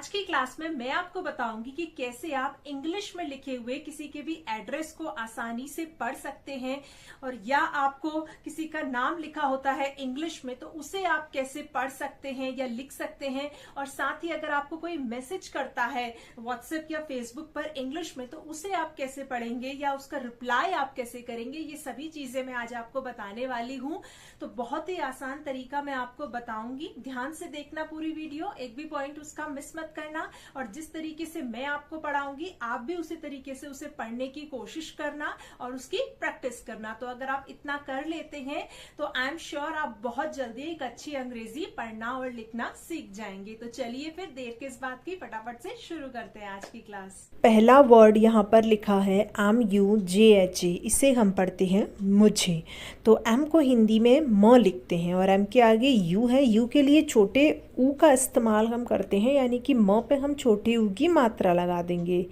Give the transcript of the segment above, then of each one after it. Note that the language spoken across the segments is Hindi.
आज की क्लास में मैं आपको बताऊंगी कि कैसे आप इंग्लिश में लिखे हुए किसी के भी एड्रेस को आसानी से पढ़ सकते हैं, और या आपको किसी का नाम लिखा होता है इंग्लिश में तो उसे आप कैसे पढ़ सकते हैं या लिख सकते हैं। और साथ ही अगर आपको कोई मैसेज करता है व्हाट्सएप या फेसबुक पर इंग्लिश में तो उसे आप कैसे पढ़ेंगे या उसका रिप्लाई आप कैसे करेंगे, ये सभी चीजें मैं आज आपको बताने वाली हूँ। तो बहुत ही आसान तरीका मैं आपको बताऊंगी, ध्यान से देखना पूरी वीडियो, एक भी पॉइंट उसका मिस मत करना। और जिस तरीके से मैं आपको पढ़ाऊंगी आप भी उसी तरीके से उसे पढ़ने की कोशिश करना और उसकी प्रैक्टिस करना। तो अगर आप इतना कर लेते हैं तो आई एम श्योर आप बहुत जल्दी एक अच्छी अंग्रेजी पढ़ना और लिखना सीख जाएंगे। तो चलिए फिर देर किस बात की, फटाफट से शुरू करते हैं आज की क्लास। पहला वर्ड यहाँ पर लिखा है MUJHA, इसे हम पढ़ते हैं मुझे। तो M को हिंदी में म लिखते हैं और M के आगे U है। U के लिए छोटे ऊ का इस्तेमाल हम करते हैं, यानी कि म पे हम छोटे ऊ की मात्रा लगा देंगे।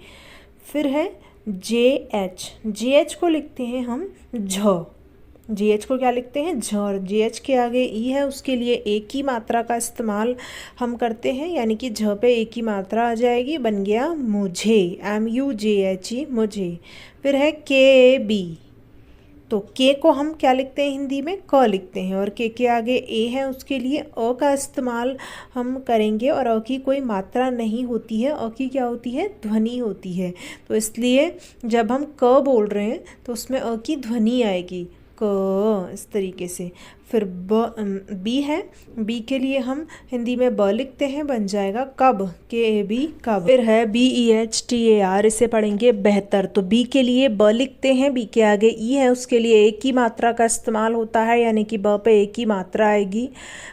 फिर है JH, JH को लिखते हैं हम झ। JH को क्या लिखते हैं झ, और JH के आगे ई है, उसके लिए एक ही मात्रा का इस्तेमाल हम करते हैं, यानी कि झ पे एक ही मात्रा आ जाएगी, बन गया मुझे, MUJHE मुझे। फिर है KB, तो के को हम क्या लिखते हैं हिंदी में क लिखते हैं, और के आगे ए है, उसके लिए अ का इस्तेमाल हम करेंगे, और अ की कोई मात्रा नहीं होती है, अ की क्या होती है ध्वनि होती है। तो इसलिए जब हम क बोल रहे हैं तो उसमें अ की ध्वनि आएगी क, इस तरीके से। फिर बी है, बी के लिए हम हिंदी में ब लिखते हैं, बन जाएगा कब, KB कब। फिर है BEHTAR, इसे पढ़ेंगे बेहतर। तो बी के लिए ब लिखते हैं, बी के आगे ई है, उसके लिए एक ही मात्रा का इस्तेमाल होता है, यानी कि ब पे एक ही मात्रा आएगी।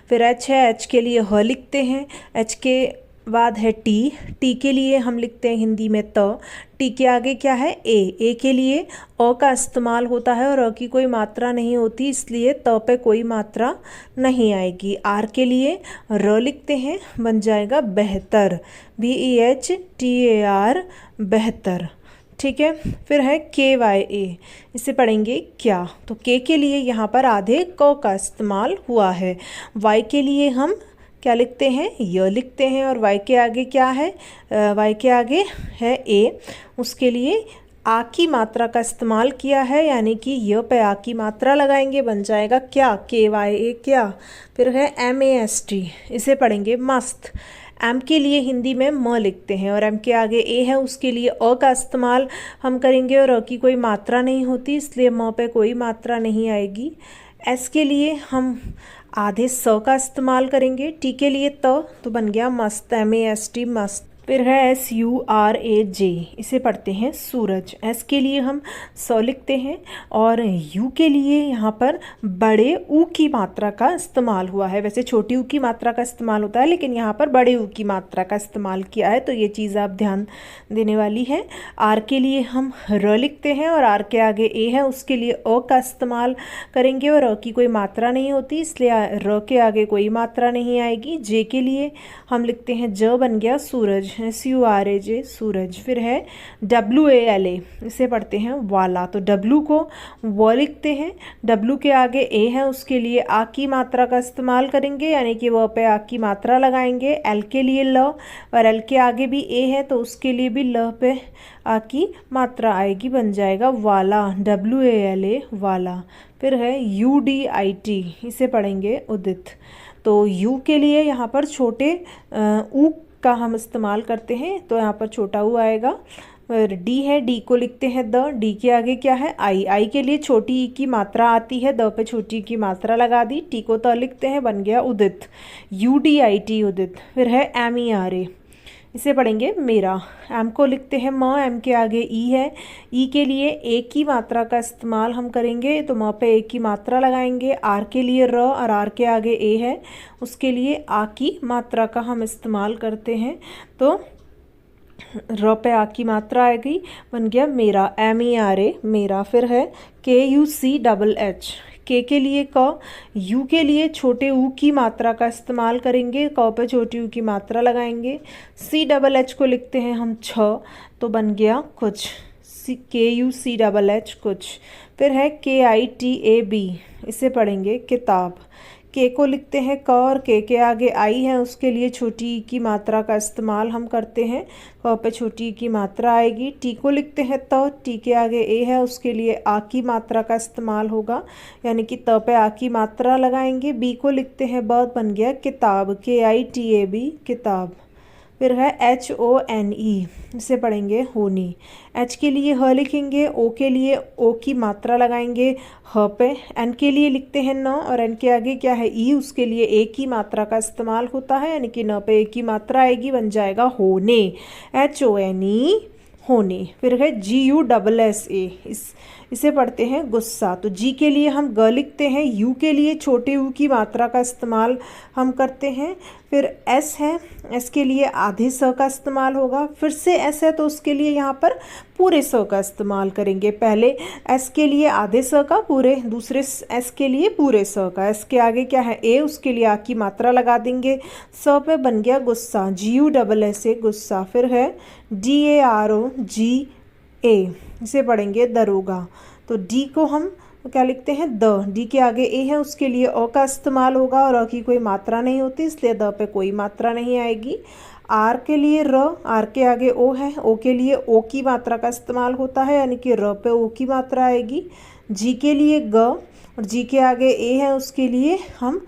फिर H है, H के लिए ह लिखते हैं, H के बाद है टी, टी के लिए हम लिखते हैं हिंदी में त, टी के आगे क्या है ए के लिए अ का इस्तेमाल होता है और अ की कोई मात्रा नहीं होती, इसलिए त पे कोई मात्रा नहीं आएगी। आर के लिए र लिखते हैं, बन जाएगा बेहतर, BEHTAR बेहतर, ठीक है। फिर है KYA, इसे पढ़ेंगे क्या। तो के लिए यहाँ पर आधे क का इस्तेमाल हुआ है। वाई के लिए हम क्या लिखते हैं य लिखते हैं, और y के आगे क्या है, y के आगे है ए, उसके लिए आ की मात्रा का इस्तेमाल किया है, यानी कि य पे आ की मात्रा लगाएंगे, बन जाएगा क्या, KYA क्या। फिर है MAST, इसे पढ़ेंगे मस्त। M के लिए हिंदी में म लिखते हैं, और M के आगे ए है, उसके लिए अ का इस्तेमाल हम करेंगे, और अ की कोई मात्रा नहीं होती, इसलिए म पे कोई मात्रा नहीं आएगी। S के लिए हम आधे स का इस्तेमाल करेंगे, टी के लिए तो बन गया मस्त, MAST मस्त। फिर है SURAJ, इसे पढ़ते हैं सूरज। एस के लिए हम स लिखते हैं, और यू के लिए यहाँ पर बड़े ऊ की मात्रा का इस्तेमाल हुआ है। वैसे छोटी ऊ की मात्रा का इस्तेमाल होता है, लेकिन यहाँ पर बड़े ऊ की मात्रा का इस्तेमाल किया है, तो ये चीज़ आप ध्यान देने वाली है। आर के लिए हम र लिखते हैं, और आर के आगे ए है, उसके लिए अ का इस्तेमाल करेंगे, और अ की कोई मात्रा नहीं होती, इसलिए र के आगे कोई मात्रा नहीं आएगी। जे के लिए हम लिखते हैं ज, बन गया सूरज, SURAJ सूरज। फिर है WALA, इसे पढ़ते हैं वाला। तो W को व लिखते हैं, W के आगे ए है, उसके लिए आ की मात्रा का इस्तेमाल करेंगे, यानी कि वह पे आ की मात्रा लगाएंगे। L के लिए ल, और L के आगे भी ए है, तो उसके लिए भी ल पे आ की मात्रा आएगी, बन जाएगा वाला, WALA वाला। फिर है UDIT, इसे पढ़ेंगे उदित। तो यू के लिए यहाँ पर छोटे ऊ का हम इस्तेमाल करते हैं, तो यहाँ पर छोटा ऊ आएगा। और डी है, डी को लिखते हैं द, डी के आगे क्या है आई के लिए छोटी ई की मात्रा आती है, द पे छोटी ई की मात्रा लगा दी, टी को त लिखते हैं, बन गया उदित, UDIT उदित। फिर है MERA, इसे पढ़ेंगे मेरा। एम को लिखते हैं म, एम के आगे ई है, ई के लिए एक ही मात्रा का इस्तेमाल हम करेंगे, तो म पे एक की मात्रा लगाएंगे। आर के लिए र, और आर के आगे ए है, उसके लिए आ की मात्रा का हम इस्तेमाल करते हैं, तो र पे आ की मात्रा आएगी, बन गया मेरा, MERA मेरा। फिर है KUCHH, के लिए क, यू के लिए छोटे ऊ की मात्रा का इस्तेमाल करेंगे, क पे छोटी ऊ की मात्रा लगाएंगे। CHH को लिखते हैं हम छ, तो बन गया कुछ, KUCHH कुछ। फिर है KITAB, इसे पढ़ेंगे किताब। के को लिखते हैं क और के आगे आई है, उसके लिए छोटी ई की मात्रा का इस्तेमाल हम करते हैं। क पे छोटी ई की मात्रा आएगी। टी को लिखते हैं त, टी के आगे ए है, उसके लिए आ की मात्रा का इस्तेमाल होगा, यानी कि त पे आ की मात्रा लगाएंगे। बी को लिखते हैं ब, बन गया किताब, KITAB किताब। फिर है HONE, इसे पढ़ेंगे होनी। एच के लिए ह लिखेंगे, ओ के लिए ओ की मात्रा लगाएंगे ह पे। एन के लिए लिखते हैं न, और एन के आगे क्या है ई, उसके लिए ए की मात्रा का इस्तेमाल होता है, यानी कि न पे ए की मात्रा आएगी, बन जाएगा होने, HONE होने। फिर है GUSSA, इसे पढ़ते हैं गुस्सा। तो जी के लिए हम ग लिखते हैं, यू के लिए छोटे यू की मात्रा का इस्तेमाल हम करते हैं। फिर एस है, एस के लिए आधे स का इस्तेमाल होगा। फिर से एस है तो उसके लिए यहाँ पर पूरे स का इस्तेमाल करेंगे। पहले एस के लिए आधे स का पूरे, दूसरे एस के लिए पूरे स का। एस के आगे क्या है ए, उसके लिए आ की मात्रा लगा देंगे, स पे बन गया गुस्सा, GUSSA गुस्सा। फिर है DAROGA, इसे पढ़ेंगे दरोगा। तो डी को हम क्या लिखते हैं द, डी के आगे ए है, उसके लिए अ का इस्तेमाल होगा, और अ की कोई मात्रा नहीं होती, इसलिए द पे कोई मात्रा नहीं आएगी। आर के लिए र, आर के आगे ओ है, ओ के लिए ओ की मात्रा का इस्तेमाल होता है, यानी कि र पे ओ की मात्रा आएगी। जी के लिए ग, और जी के आगे ए है, उसके लिए हम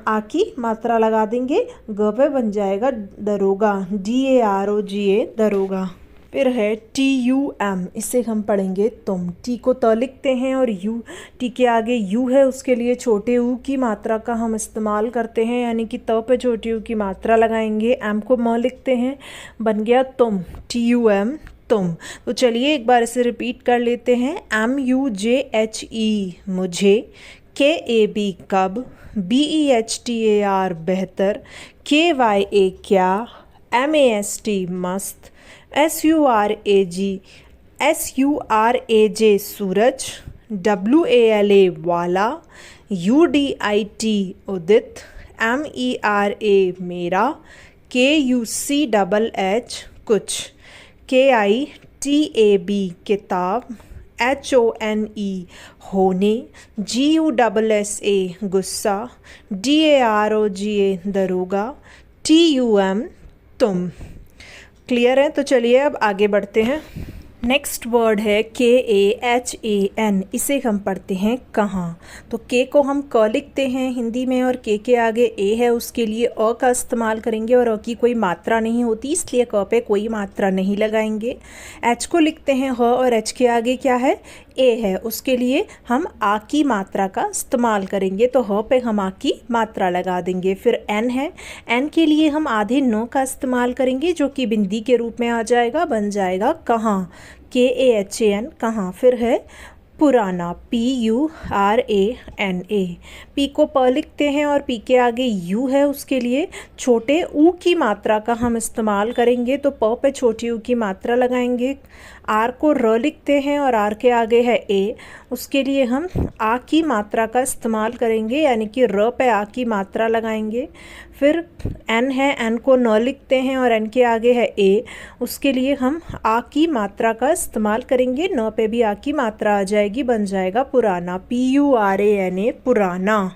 आ की मात्रा लगा देंगे, ग पे बन जाएगा दरोगा, DAROGA दरोगा। फिर है TUM, इसे हम पढ़ेंगे तुम। टी को त लिखते हैं, और यू, टी के आगे यू है, उसके लिए छोटे यू की मात्रा का हम इस्तेमाल करते हैं, यानी कि त पे छोटे यू की मात्रा लगाएंगे। एम को म लिखते हैं, बन गया तुम, TUM तुम। तो चलिए एक बार इसे रिपीट कर लेते हैं। MUJHE मुझे, KAB कब, BEHTAR बेहतर, KYA क्या, MAST मस्त, SURAJ सूरज, WALA वाला, UDIT उदित, MERA मेरा, KUCHH कुछ, KITAB किताब, HONE होने, GUSSA गुस्सा, DAROGA दरोगा, TUM तुम। क्लियर है? तो चलिए अब आगे बढ़ते हैं। नेक्स्ट वर्ड है KAHAN, इसे हम पढ़ते हैं कहाँ। तो के को हम क लिखते हैं हिंदी में, और के आगे ए है, उसके लिए अ का इस्तेमाल करेंगे, और अ की कोई मात्रा नहीं होती, इसलिए क पे कोई मात्रा नहीं लगाएंगे। एच को लिखते हैं ह, और एच के आगे क्या है ए है, उसके लिए हम आ की मात्रा का इस्तेमाल करेंगे, तो ह पे हम आ की मात्रा लगा देंगे। फिर एन है, एन के लिए हम आधे नो का इस्तेमाल करेंगे, जो कि बिंदी के रूप में आ जाएगा, बन जाएगा कहाँ, KAHAN कहाँ। फिर है पुराना, PURANA। पी को प लिखते हैं, और पी के आगे यू है, उसके लिए छोटे ऊ की मात्रा का हम इस्तेमाल करेंगे, तो प पे छोटी ऊ की मात्रा लगाएंगे। आर को र लिखते हैं, और आर के आगे है ए, उसके लिए हम आ की मात्रा का इस्तेमाल करेंगे, यानी कि र पे आ की मात्रा लगाएंगे। फिर एन है, एन को न लिखते हैं, और एन के आगे है ए, उसके लिए हम आ की मात्रा का इस्तेमाल करेंगे, न पे भी आ की मात्रा आ जाएगी, बन जाएगा पुराना, PURANA पुराना।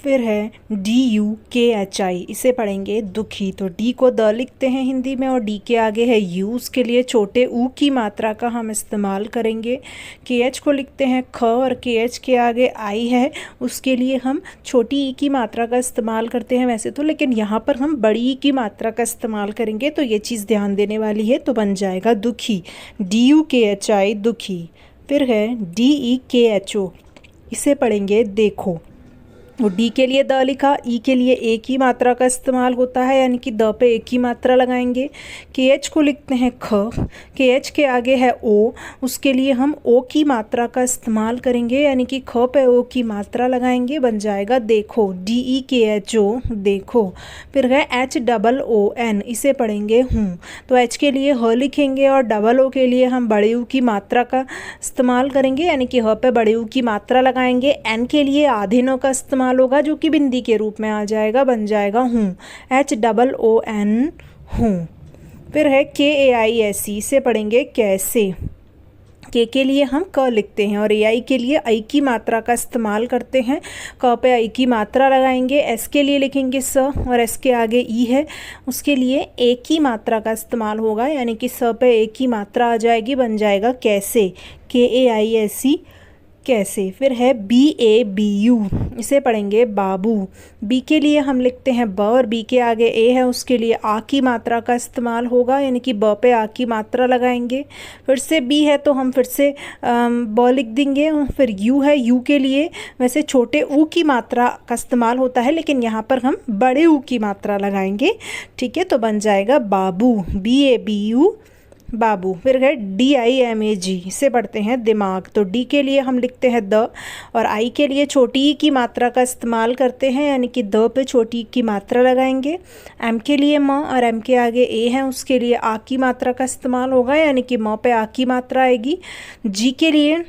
फिर है DUKHI, इसे पढ़ेंगे दुखी। तो डी को द लिखते हैं हिंदी में, और डी के आगे है यू, उसके लिए छोटे ऊ की मात्रा का हम इस्तेमाल करेंगे। KH को लिखते हैं ख, और KH के आगे आई है, उसके लिए हम छोटी ई की मात्रा का इस्तेमाल करते हैं वैसे तो, लेकिन यहाँ पर हम बड़ी ई की मात्रा का इस्तेमाल करेंगे, तो ये चीज़ ध्यान देने वाली है, तो बन जाएगा दुखी, DUKHI दुखी। फिर है DEKHO, इसे पढ़ेंगे देखो। तो डी के लिए द लिखा, ई के लिए ए की मात्रा का इस्तेमाल होता है, यानी कि द पे ए की मात्रा लगाएंगे। KH को लिखते हैं ख, KH के आगे है ओ, उसके लिए हम ओ की मात्रा का इस्तेमाल करेंगे, यानी कि ख पे ओ की मात्रा लगाएंगे, बन जाएगा देखो, DEKHO देखो। फिर है HOON, इसे पढ़ेंगे हूँ। तो एच के लिए ह लिखेंगे, और डबल ओ के लिए हम बड़े यू की मात्रा का इस्तेमाल करेंगे, यानी कि ह पे बड़े यू की मात्रा लगाएंगे। एन के लिए आधे नो का इस्तेमाल होगा, जो कि बिंदी के रूप में आ जाएगा, बन जाएगा हूँ, HOON हूँ। फिर है KAISE, से पढ़ेंगे कैसे। के लिए हम क लिखते हैं और AI के लिए आई की मात्रा का इस्तेमाल करते हैं। क पे आई की मात्रा लगाएंगे। एस के लिए लिखेंगे स और एस के आगे ई है, उसके लिए ए की मात्रा का इस्तेमाल होगा, यानी कि स पे ए की मात्रा आ जाएगी, बन जाएगा कैसे, KAISE कैसे। फिर है BABU, इसे पढ़ेंगे बाबू। बी के लिए हम लिखते हैं ब और बी के आगे ए है, उसके लिए आ की मात्रा का इस्तेमाल होगा, यानी कि ब पे आ की मात्रा लगाएंगे। फिर से बी है तो हम फिर से ब लिख देंगे। फिर यू है, यू के लिए वैसे छोटे ऊ की मात्रा का इस्तेमाल होता है, लेकिन यहाँ पर हम बड़े ऊ की मात्रा लगाएंगे, ठीक है। तो बन जाएगा बाबू, BABU बाबू। फिर है DIMAG, इसे पढ़ते हैं दिमाग। तो डी के लिए हम लिखते हैं द और आई के लिए छोटी ई की मात्रा का इस्तेमाल करते हैं, यानी कि द पे छोटी ई की मात्रा लगाएंगे। एम के लिए म और एम के आगे ए है, उसके लिए आ की मात्रा का इस्तेमाल होगा, यानी कि म पे आ की मात्रा आएगी। जी के लिए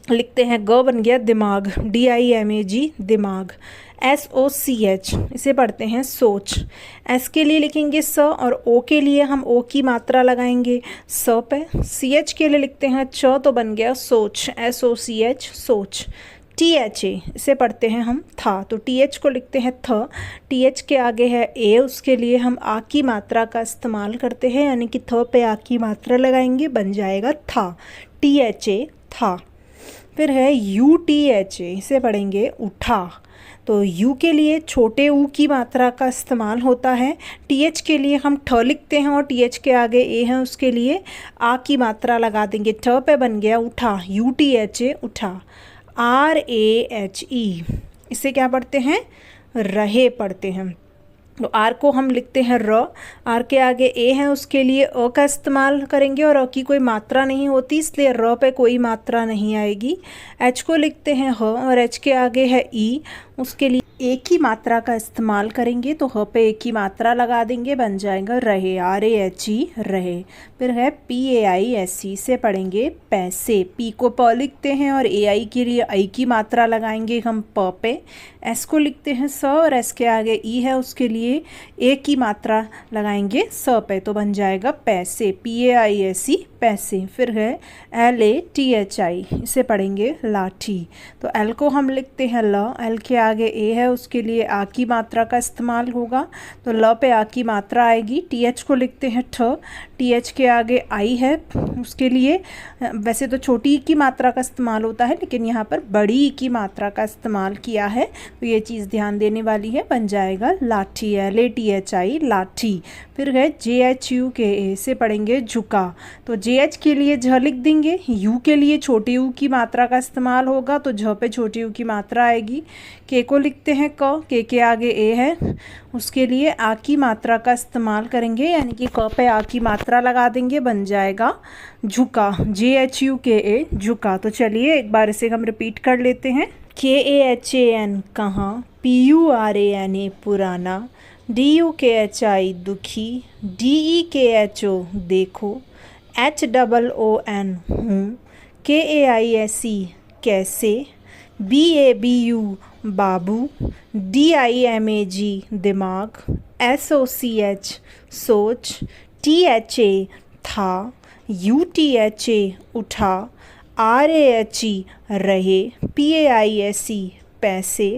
लिखते हैं ग, बन गया दिमाग, DIMAG दिमाग। SOCH, इसे पढ़ते हैं सोच। एस के लिए लिखेंगे स और ओ के लिए हम ओ की मात्रा लगाएंगे स पे। CH के लिए लिखते हैं च, तो बन गया सोच, SOCH सोच। THA, इसे पढ़ते हैं हम था, तो TH को लिखते हैं थ। TH के आगे है ए, उसके लिए हम आ की मात्रा का इस्तेमाल करते हैं, यानी कि थ पे आ की मात्रा लगाएंगे, बन जाएगा था, THA था। फिर है UTHA, इसे पढ़ेंगे उठा। तो यू के लिए छोटे ऊ की मात्रा का इस्तेमाल होता है। TH के लिए हम ठ लिखते हैं और TH के आगे ए है, उसके लिए आ की मात्रा लगा देंगे, ठ पे बन गया उठा, UTHA उठा। RAHE, इसे क्या पढ़ते हैं, रहे पढ़ते हैं। तो आर को हम लिखते हैं र, आर के आगे ए है, उसके लिए अ का इस्तेमाल करेंगे और अ की कोई मात्रा नहीं होती, इसलिए र पे कोई मात्रा नहीं आएगी। एच को लिखते हैं ह और एच के आगे है ई, उसके लिए ए की मात्रा का इस्तेमाल करेंगे, तो ह पे ए की मात्रा लगा देंगे, बन जाएगा रहे, RAHE रहे। फिर है PAISE, से पढ़ेंगे पैसे। पी को प लिखते हैं और AI के लिए आई की मात्रा लगाएंगे हम प पे। एस को लिखते हैं स और एस के आगे ई है, उसके लिए ए की मात्रा लगाएंगे स पे, तो बन जाएगा पैसे, PAISE पैसे। फिर है LATHI, इसे पढ़ेंगे लाठी। तो एल को हम लिखते हैं ल, एल के आगे ए है, उसके लिए आ की मात्रा का इस्तेमाल होगा, तो ल पे आ की मात्रा आएगी। TH को लिखते हैं ठ, TH के आगे आई है, उसके लिए वैसे तो छोटी ई की मात्रा का इस्तेमाल होता है, लेकिन यहाँ पर बड़ी ई की मात्रा का इस्तेमाल किया है, तो ये चीज़ ध्यान देने वाली है, बन जाएगा लाठी, LATHI लाठी। फिर है JHUKA, से पढ़ेंगे झुका। तो JH के लिए झ लिख देंगे, यू के लिए छोटी यू की मात्रा का इस्तेमाल होगा, तो झ पे छोटी यू की मात्रा आएगी। के को लिखते हैं क, के आगे ए है, उसके लिए आ की मात्रा का इस्तेमाल करेंगे, यानी कि क पे आ की मात्रा लगा देंगे, बन जाएगा झुका, JHUKA झुका। तो चलिए एक बार इसे हम रिपीट कर लेते हैं। KAHAN कहाँ, PURANA पुराना, DUKHI दुखी, DEKHO देखो, HOON हूँ, KAISE कैसे, BABU बाबू, DIMAG दिमाग, SOCH सोच, THA था, UTHA उठा, RAHE रहे, PAISE पैसे,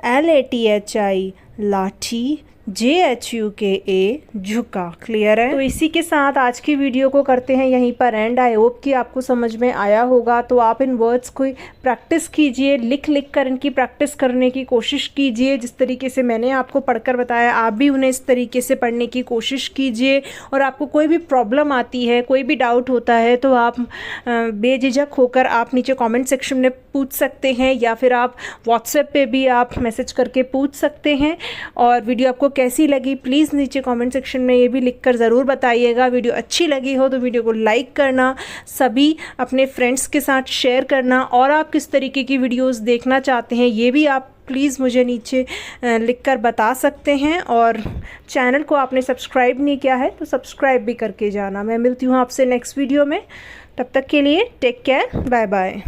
LATHI लाठी, JHUKA झुका। क्लियर है। तो इसी के साथ आज की वीडियो को करते हैं यहीं पर एंड। आई होप कि आपको समझ में आया होगा। तो आप इन वर्ड्स को प्रैक्टिस कीजिए, लिख लिख कर इनकी प्रैक्टिस करने की कोशिश कीजिए। जिस तरीके से मैंने आपको पढ़कर बताया, आप भी उन्हें इस तरीके से पढ़ने की कोशिश कीजिए। और आपको कोई भी प्रॉब्लम आती है, कोई भी डाउट होता है, तो आप बेझिझक होकर आप नीचे कॉमेंट सेक्शन में पूछ सकते हैं, या फिर आप व्हाट्सएप पे भी आप मैसेज करके पूछ सकते हैं। और वीडियो आपको कैसी लगी प्लीज़ नीचे कमेंट सेक्शन में ये भी लिखकर ज़रूर बताइएगा। वीडियो अच्छी लगी हो तो वीडियो को लाइक करना, सभी अपने फ्रेंड्स के साथ शेयर करना, और आप किस तरीके की वीडियोस देखना चाहते हैं ये भी आप प्लीज़ मुझे नीचे लिखकर बता सकते हैं। और चैनल को आपने सब्सक्राइब नहीं किया है तो सब्सक्राइब भी करके जाना। मैं मिलती हूँ आपसे नेक्स्ट वीडियो में, तब तक के लिए टेक केयर, बाय बाय।